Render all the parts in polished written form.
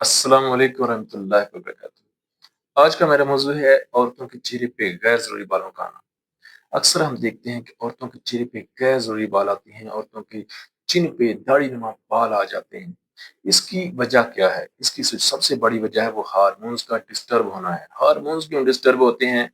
अस्सलाम वालेकुम रहमतुल्लाहि व बरकातहू। आज का मेरा मौजू है औरतों के चेहरे पे गैर ज़रूरी बालों का आना। अक्सर हम देखते हैं कि औरतों के चेहरे पे गैर ज़रूरी बाल आते हैं, औरतों के चिन पे दाढ़ी-नुमा बाल आ जाते हैं। इसकी वजह क्या है? इसकी सबसे बड़ी वजह है वो हार्मोन्स का डिस्टर्ब होना है। हार्मोन्स क्यों डिस्टर्ब होते हैं?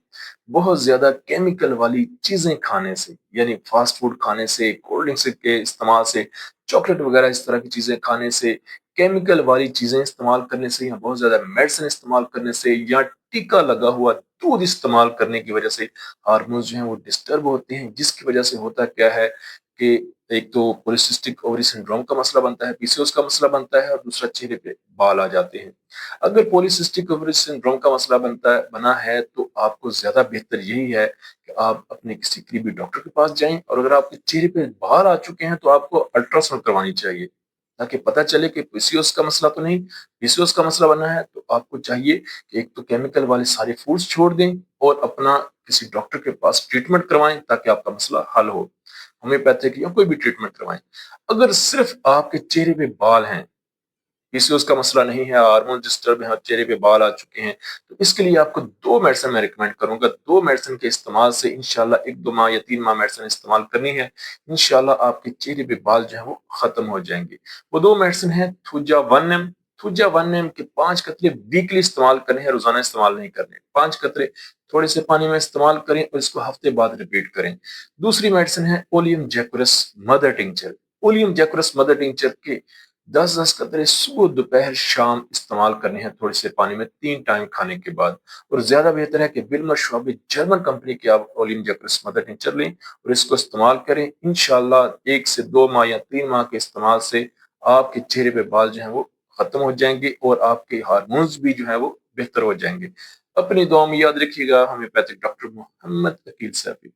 बहुत ज़्यादा केमिकल वाली चीज़ें खाने से, यानी फ़ास्ट फूड खाने से, कोल्ड ड्रिंक्स के इस्तेमाल से, चॉकलेट वगैरह इस तरह की चीज़ें खाने से, केमिकल वाली चीज़ें इस्तेमाल करने से या बहुत ज़्यादा मेडिसिन इस्तेमाल करने से या टीका लगा हुआ दूध इस्तेमाल करने की वजह से हार्मोन्स जो हैं वो डिस्टर्ब होते हैं, जिसकी वजह से होता क्या है कि एक तो पॉलीसिस्टिक ओवरी सिंड्रोम का मसला बनता है, पीसीओएस का मसला बनता है और दूसरा चेहरे पे बाल आ जाते हैं। अगर पॉलीसिस्टिक ओवरी सिंड्रोम का मसला बना है तो आपको ज़्यादा बेहतर यही है कि आप अपने किसी करीबी डॉक्टर के पास जाएँ, और अगर आपके चेहरे पे बाल आ चुके हैं तो आपको अल्ट्रासाउंड करवानी चाहिए, ताकि पता चले कि पीसीओएस का मसला तो नहीं। पीसीओएस का मसला बना है तो आपको चाहिए कि एक तो केमिकल वाले सारे फूड्स छोड़ दें और अपना किसी डॉक्टर के पास ट्रीटमेंट करवाएं, ताकि आपका मसला हल हो। होम्योपैथिक या कोई भी ट्रीटमेंट करवाएं। अगर सिर्फ आपके चेहरे पे बाल हैं, पीसीओएस का मसला नहीं है, हार्मोन डिस्टर्ब है, चेहरे पे बाल आ चुके हैं, तो इसके लिए आपको 2 मेडिसिन मैं रिकमेंड करूँगा। 2 मेडिसिन के इस्तेमाल से इंशाल्लाह 1-2 माह या 3 माह मेडिसिन इस्तेमाल करनी है। इंशाल्लाह आपके चेहरे पे बाल जो है वो खत्म हो जाएँगे। वो 2 मेडिसिन है थूजा 1 एम। थूजा 1 एम के 5 कतरे वीकली इस्तेमाल करने हैं, रोज़ाना इस्तेमाल नहीं करने। 5 कतरे थोड़े से पानी में इस्तेमाल करें और इसको हफ्ते बाद रिपीट करें। दूसरी मेडिसिन है ओलियम जैकुरस मदर टिंचर। ओलियम जैकुरस मदर टिंचर के 10-10 कतरे सुबह, दोपहर, शाम इस्तेमाल करने हैं थोड़े से पानी में 3 टाइम खाने के बाद। और ज़्यादा बेहतर है कि विल्मर शॉबे जर्मन कंपनी की आप ओलियम जैकुरस मदर टिंचर लें और इसको इस्तेमाल करें। इंशाल्लाह 1 से 2 माह या 3 माह के इस्तेमाल से आपके चेहरे पे बाल जो हैं वो खत्म हो जाएँगे और आपके हार्मोन्स भी जो हैं वो बेहतर हो जाएँगे। अपनी दुआ में याद रखिएगा। Homeopathic doctor Mohammad Aqeel Saifi.